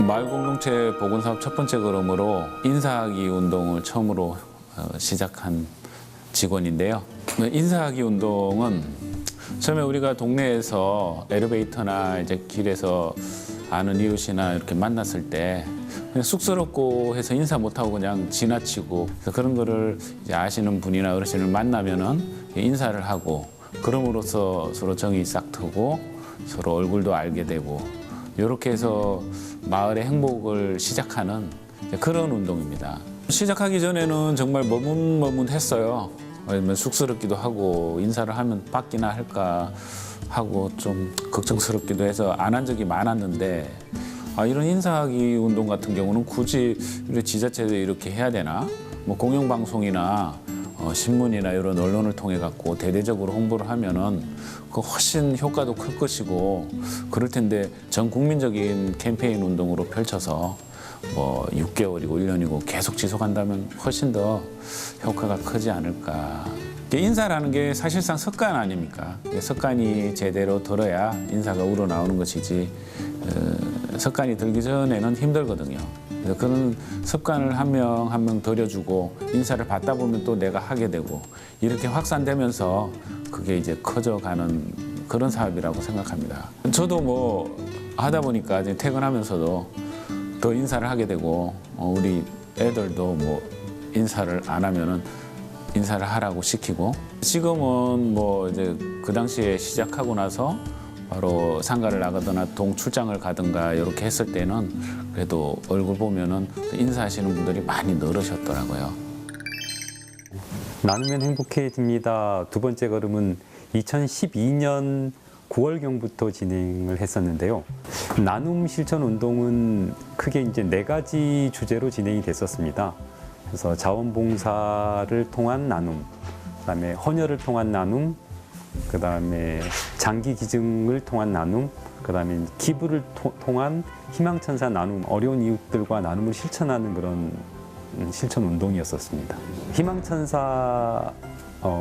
마을 공동체 복원 사업 첫 번째 걸음으로 인사하기 운동을 처음으로 시작한 직원인데요. 인사하기 운동은 처음에 우리가 동네에서 엘리베이터나 이제 길에서 아는 이웃이나 이렇게 만났을 때 그냥 쑥스럽고 해서 인사 못하고 그냥 지나치고, 그래서 그런 거를 이제 아시는 분이나 어르신을 만나면은 인사를 하고, 그럼으로써 서로 정이 싹 트고 서로 얼굴도 알게 되고, 이렇게 해서 마을의 행복을 시작하는 그런 운동입니다. 시작하기 전에는 정말 머뭇머뭇했어요. 쑥스럽기도 하고 인사를 하면 받기나 할까 하고 좀 걱정스럽기도 해서 안 한 적이 많았는데, 이런 인사하기 운동 같은 경우는 굳이 우리 지자체도 이렇게 해야 되나? 뭐 공영방송이나 신문이나 이런 언론을 통해 갖고 대대적으로 홍보를 하면은 그 훨씬 효과도 클 것이고 그럴 텐데, 전 국민적인 캠페인 운동으로 펼쳐서 뭐 6개월이고 1년이고 계속 지속한다면 훨씬 더 효과가 크지 않을까. 인사라는 게 사실상 습관 아닙니까? 습관이 제대로 들어야 인사가 우러나오는 것이지, 습관이 들기 전에는 힘들거든요. 그래서 그런 습관을 한 명 한 명 들여주고 인사를 받다 보면 또 내가 하게 되고, 이렇게 확산되면서 그게 이제 커져가는 그런 사업이라고 생각합니다. 저도 뭐 하다 보니까 이제 퇴근하면서도 더 인사를 하게 되고, 우리 애들도 뭐 인사를 안 하면은 인사를 하라고 시키고, 지금은 뭐 이제 그 당시에 시작하고 나서 바로 상가를 나가거나 동 출장을 가든가 이렇게 했을 때는 그래도 얼굴 보면은 인사하시는 분들이 많이 늘으셨더라고요. 나누면 행복해집니다. 두 번째 걸음은 2012년 9월경부터 진행을 했었는데요. 나눔 실천 운동은 크게 이제 4가지 주제로 진행이 됐었습니다. 그래서 자원봉사를 통한 나눔, 그다음에 헌혈을 통한 나눔, 그다음에 장기 기증을 통한 나눔, 그다음에 기부를 통한 희망천사 나눔, 어려운 이웃들과 나눔을 실천하는 그런 실천 운동이었었습니다. 희망천사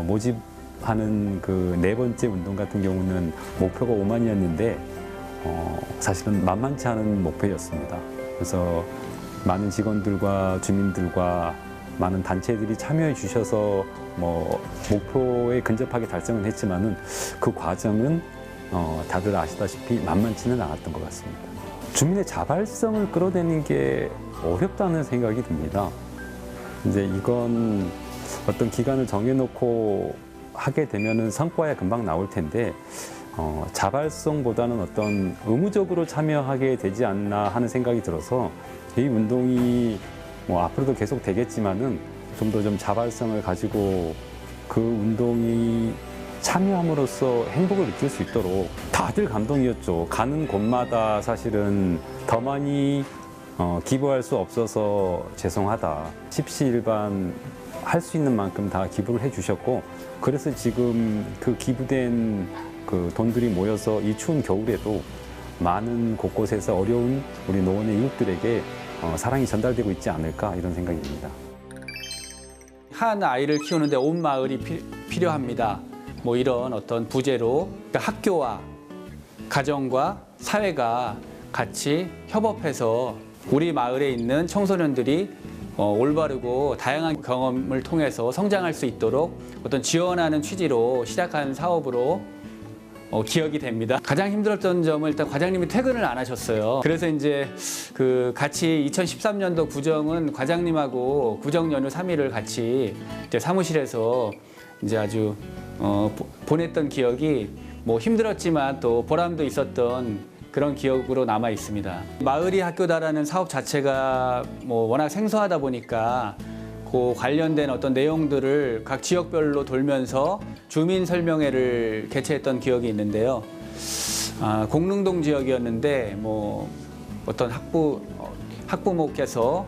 모집하는 그 4번째 운동 같은 경우는 목표가 5만이었는데 사실은 만만치 않은 목표였습니다. 그래서 많은 직원들과 주민들과 많은 단체들이 참여해 주셔서 뭐 목표에 근접하게 달성은 했지만은 그 과정은 다들 아시다시피 만만치는 않았던 것 같습니다. 주민의 자발성을 끌어내는 게 어렵다는 생각이 듭니다. 이제 이건 어떤 기간을 정해놓고 하게 되면은 성과에 금방 나올 텐데, 자발성보다는 어떤 의무적으로 참여하게 되지 않나 하는 생각이 들어서, 이 운동이 뭐 앞으로도 계속 되겠지만은 좀 더 좀 자발성을 가지고 그 운동이 참여함으로써 행복을 느낄 수 있도록, 다들 감동이었죠. 가는 곳마다 사실은 더 많이 기부할 수 없어서 죄송하다, 십시일반 할 수 있는 만큼 다 기부를 해주셨고, 그래서 지금 그 기부된 그 돈들이 모여서 이 추운 겨울에도 많은 곳곳에서 어려운 우리 노원의 이웃들에게 사랑이 전달되고 있지 않을까, 이런 생각이 듭니다. 한 아이를 키우는데 온 마을이 필요합니다. 뭐 이런 어떤 부제로 학교와 가정과 사회가 같이 협업해서 우리 마을에 있는 청소년들이 올바르고 다양한 경험을 통해서 성장할 수 있도록 어떤 지원하는 취지로 시작한 사업으로 기억이 됩니다. 가장 힘들었던 점은 일단 과장님이 퇴근을 안 하셨어요. 그래서 이제 그 같이 2013년도 구정은 과장님하고 구정 연휴 3일을 같이 이제 사무실에서 이제 아주 보냈던 기억이 뭐 힘들었지만 또 보람도 있었던 그런 기억으로 남아 있습니다. 마을이 학교다라는 사업 자체가 뭐 워낙 생소하다 보니까 그 관련된 어떤 내용들을 각 지역별로 돌면서 주민 설명회를 개최했던 기억이 있는데요. 공릉동 지역이었는데 뭐 어떤 학부모께서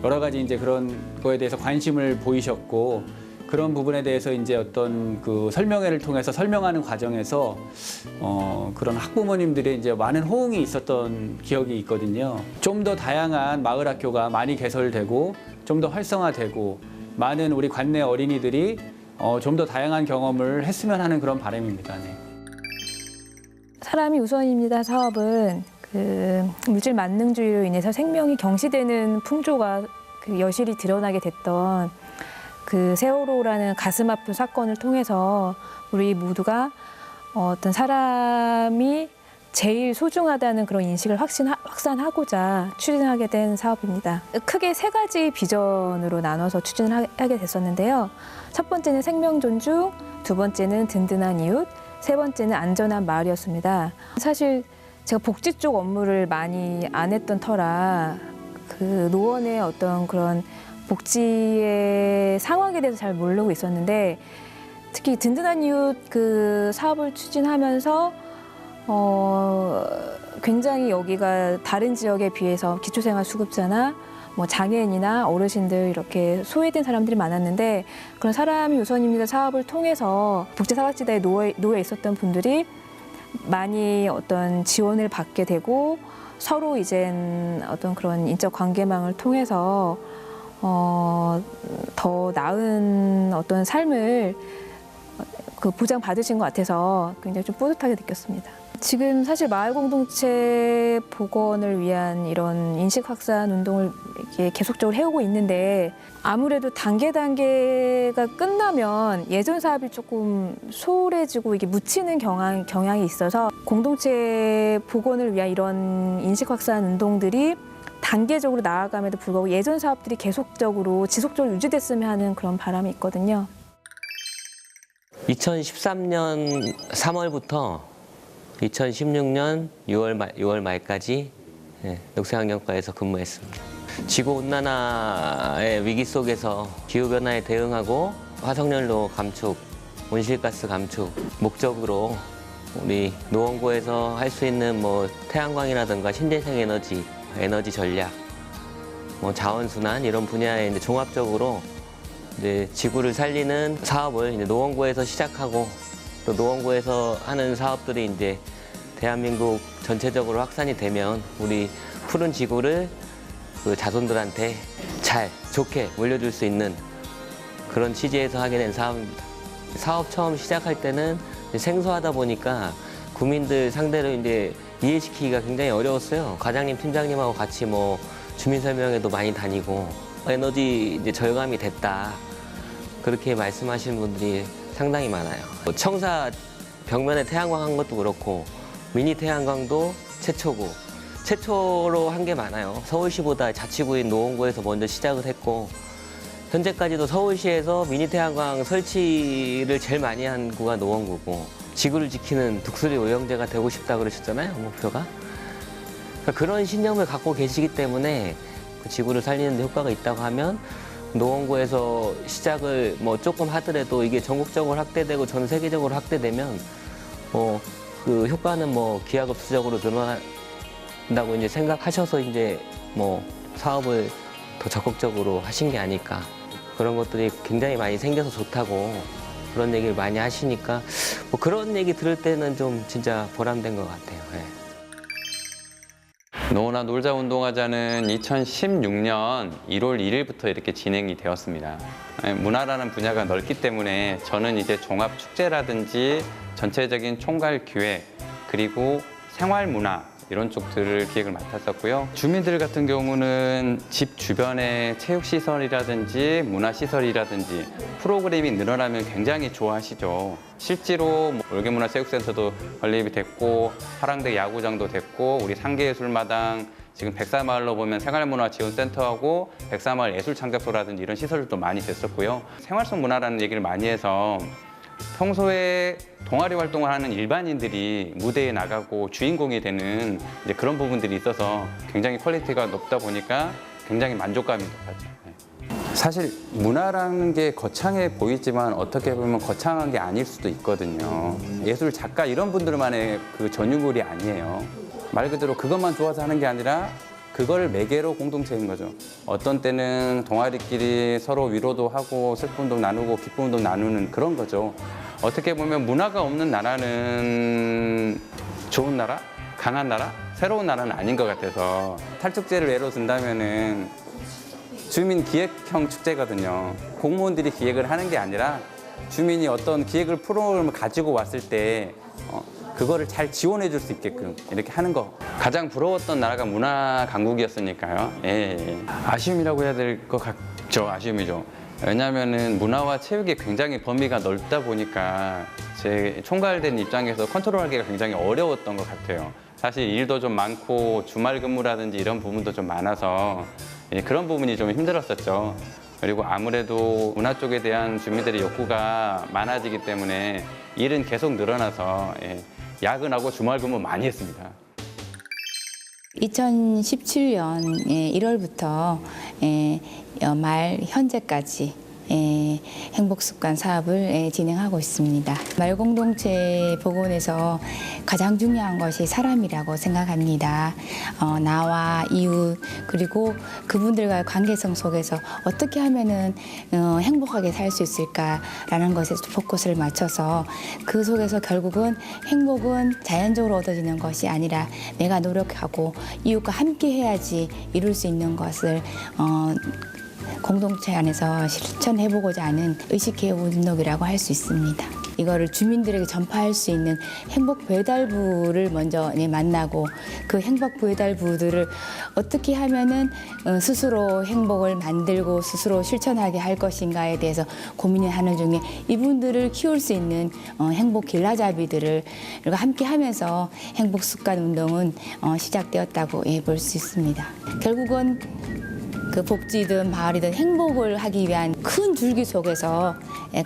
여러 가지 이제 그런 거에 대해서 관심을 보이셨고, 그런 부분에 대해서 이제 어떤 그 설명회를 통해서 설명하는 과정에서 그런 학부모님들의 이제 많은 호응이 있었던 기억이 있거든요. 좀 더 다양한 마을 학교가 많이 개설되고 좀 더 활성화되고 많은 우리 관내 어린이들이 좀 더 다양한 경험을 했으면 하는 그런 바람입니다. 네. 사람이 우선입니다 사업은 그 물질 만능주의로 인해서 생명이 경시되는 풍조가 그 여실히 드러나게 됐던 그 세월호라는 가슴 아픈 사건을 통해서 우리 모두가 어떤 사람이 제일 소중하다는 그런 인식을 확산하고자 추진하게 된 사업입니다. 크게 세 가지 비전으로 나눠서 추진을 하게 됐었는데요. 첫 번째는 생명 존중, 두 번째는 든든한 이웃, 세 번째는 안전한 마을이었습니다. 사실 제가 복지 쪽 업무를 많이 안 했던 터라 그 노원의 어떤 그런 복지의 상황에 대해서 잘 모르고 있었는데 특히 든든한 이웃 그 사업을 추진하면서 굉장히 여기가 다른 지역에 비해서 기초생활수급자나 뭐 장애인이나 어르신들 이렇게 소외된 사람들이 많았는데 그런 사람이 우선입니다 사업을 통해서 복지사각지대에 놓여 있었던 분들이 많이 어떤 지원을 받게 되고 서로 이젠 어떤 그런 인적 관계망을 통해서 더 나은 어떤 삶을 그 보장받으신 것 같아서 굉장히 좀 뿌듯하게 느꼈습니다. 지금 사실 마을 공동체 복원을 위한 이런 인식 확산 운동을 이렇게 계속적으로 해오고 있는데 아무래도 단계가 끝나면 예전 사업이 조금 소홀해지고 이게 묻히는 경향이 있어서 공동체 복원을 위한 이런 인식 확산 운동들이 단계적으로 나아감에도 불구하고 예전 사업들이 계속적으로 지속적으로 유지됐으면 하는 그런 바람이 있거든요. 2013년 3월부터 2016년 6월 말까지 녹색환경과에서 근무했습니다. 지구온난화의 위기 속에서 기후변화에 대응하고 화석연료 감축, 온실가스 감축 목적으로 우리 노원구에서 할 수 있는 뭐 태양광이라든가 신재생 에너지 전략, 뭐 자원순환 이런 분야에 이제 종합적으로 이제 지구를 살리는 사업을 이제 노원구에서 시작하고 또 노원구에서 하는 사업들이 이제 대한민국 전체적으로 확산이 되면 우리 푸른 지구를 그 자손들한테 좋게 물려줄 수 있는 그런 취지에서 하게 된 사업입니다. 사업 처음 시작할 때는 생소하다 보니까 구민들 상대로 이제 이해시키기가 굉장히 어려웠어요. 과장님, 팀장님하고 같이 뭐 주민설명회도 많이 다니고 에너지 이제 절감이 됐다. 그렇게 말씀하시는 분들이 상당히 많아요. 청사 벽면에 태양광 한 것도 그렇고 미니 태양광도 최초로 한 게 많아요. 서울시보다 자치구인 노원구에서 먼저 시작을 했고 현재까지도 서울시에서 미니 태양광 설치를 제일 많이 한 구가 노원구고 지구를 지키는 독수리 오영재가 되고 싶다 그러셨잖아요, 목표가. 그러니까 그런 신념을 갖고 계시기 때문에 그 지구를 살리는 데 효과가 있다고 하면 노원구에서 시작을 뭐 조금 하더라도 이게 전국적으로 확대되고 전 세계적으로 확대되면 그 효과는 뭐 기하급수적으로 늘어난다고 이제 생각하셔서 이제 뭐 사업을 더 적극적으로 하신 게 아닐까. 그런 것들이 굉장히 많이 생겨서 좋다고 그런 얘기를 많이 하시니까 뭐 그런 얘기 들을 때는 좀 진짜 보람된 것 같아요. 노원아 놀자 운동하자는 2016년 1월 1일부터 이렇게 진행이 되었습니다. 문화라는 분야가 넓기 때문에 저는 이제 종합축제라든지 전체적인 총괄 기획 그리고 생활문화 이런 쪽들을 기획을 맡았었고요. 주민들 같은 경우는 집 주변에 체육시설이라든지 문화시설이라든지 프로그램이 늘어나면 굉장히 좋아하시죠. 실제로 뭐 월계문화체육센터도 건립이 됐고 화랑대 야구장도 됐고 우리 상계예술마당 지금 백사마을로 보면 생활문화지원센터하고 백사마을 예술창작소라든지 이런 시설도 많이 됐었고요. 생활속 문화라는 얘기를 많이 해서 평소에 동아리 활동을 하는 일반인들이 무대에 나가고 주인공이 되는 이제 그런 부분들이 있어서 굉장히 퀄리티가 높다 보니까 굉장히 만족감이 높았죠. 사실 문화라는 게 거창해 보이지만 어떻게 보면 거창한 게 아닐 수도 있거든요. 예술 작가 이런 분들만의 그 전유물이 아니에요. 말 그대로 그것만 좋아서 하는 게 아니라 그걸 매개로 공동체인 거죠. 어떤 때는 동아리끼리 서로 위로도 하고 슬픔도 나누고 기쁨도 나누는 그런 거죠. 어떻게 보면 문화가 없는 나라는 좋은 나라, 강한 나라, 새로운 나라는 아닌 것 같아서 탈축제를 예로 든다면은 주민 기획형 축제거든요. 공무원들이 기획을 하는 게 아니라 주민이 어떤 기획을 프로그램을 가지고 왔을 때 그거를 잘 지원해 줄 수 있게끔 이렇게 하는 거. 가장 부러웠던 나라가 문화 강국이었으니까요. 예. 아쉬움이라고 해야 될 것 같죠. 아쉬움이죠. 왜냐하면은 문화와 체육이 굉장히 범위가 넓다 보니까 제 총괄된 입장에서 컨트롤하기가 굉장히 어려웠던 것 같아요. 사실 일도 좀 많고 주말 근무라든지 이런 부분도 좀 많아서 예, 그런 부분이 좀 힘들었었죠. 그리고 아무래도 문화 쪽에 대한 주민들의 욕구가 많아지기 때문에 일은 계속 늘어나서 예, 야근하고 주말 근무 많이 했습니다. 2017년 1월부터 말 현재까지 행복습관 사업을 진행하고 있습니다. 말공동체 복원에서 가장 중요한 것이 사람이라고 생각합니다. 나와 이웃 그리고 그분들과의 관계성 속에서 어떻게 하면은 행복하게 살 수 있을까라는 것에 포커스를 맞춰서 그 속에서 결국은 행복은 자연적으로 얻어지는 것이 아니라 내가 노력하고 이웃과 함께 해야지 이룰 수 있는 것을 공동체 안에서 실천해보고자 하는 의식개혁 운동이라고 할 수 있습니다. 이거를 주민들에게 전파할 수 있는 행복 배달부를 먼저 만나고 그 행복 배달부들을 어떻게 하면은 스스로 행복을 만들고 스스로 실천하게 할 것인가에 대해서 고민을 하는 중에 이분들을 키울 수 있는 행복 길라잡이들을 함께 하면서 행복 습관 운동은 시작되었다고 볼 수 있습니다. 결국은 그 복지든 마을이든 행복을 하기 위한 큰 줄기 속에서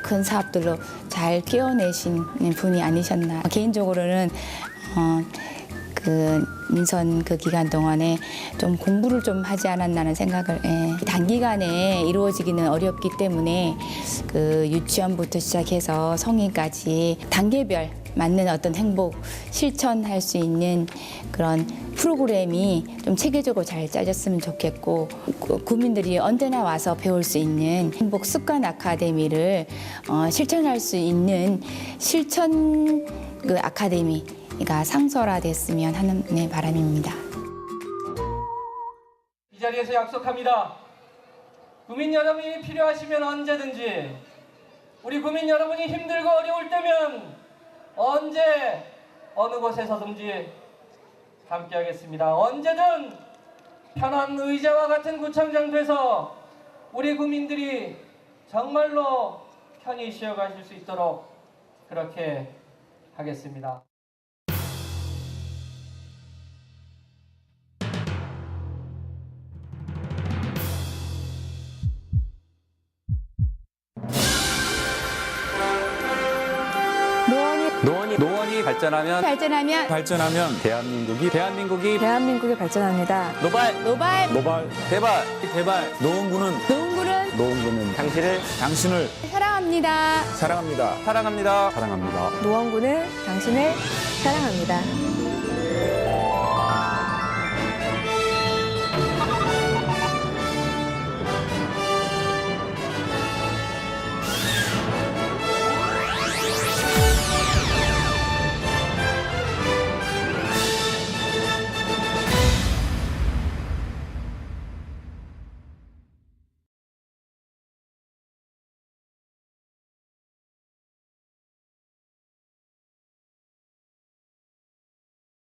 큰 사업들로 잘 끼워내신 분이 아니셨나. 개인적으로는 그 민선 그 기간 동안에 좀 공부를 좀 하지 않았나는 생각을 단기간에 이루어지기는 어렵기 때문에 그 유치원부터 시작해서 성인까지 단계별 맞는 어떤 행복 실천할 수 있는 그런 프로그램이 좀 체계적으로 잘 짜졌으면 좋겠고 국민들이 언제나 와서 배울 수 있는 행복 습관 아카데미를 실천할 수 있는 실천 그 아카데미가 상설화됐으면 하는 바람입니다. 이 자리에서 약속합니다. 국민 여러분이 필요하시면 언제든지 우리 국민 여러분이 힘들고 어려울 때면 언제 어느 곳에서든지 함께하겠습니다. 언제든 편한 의자와 같은 구청장 돼서 우리 국민들이 정말로 편히 쉬어가실 수 있도록 그렇게 하겠습니다. 노원이 발전하면 발전하면 대한민국이 대한민국이 발전합니다. 노발 대발 노원구는 당신을 사랑합니다. 사랑합니다. 사랑합니다. 사랑합니다. 노원구는 당신을 사랑합니다.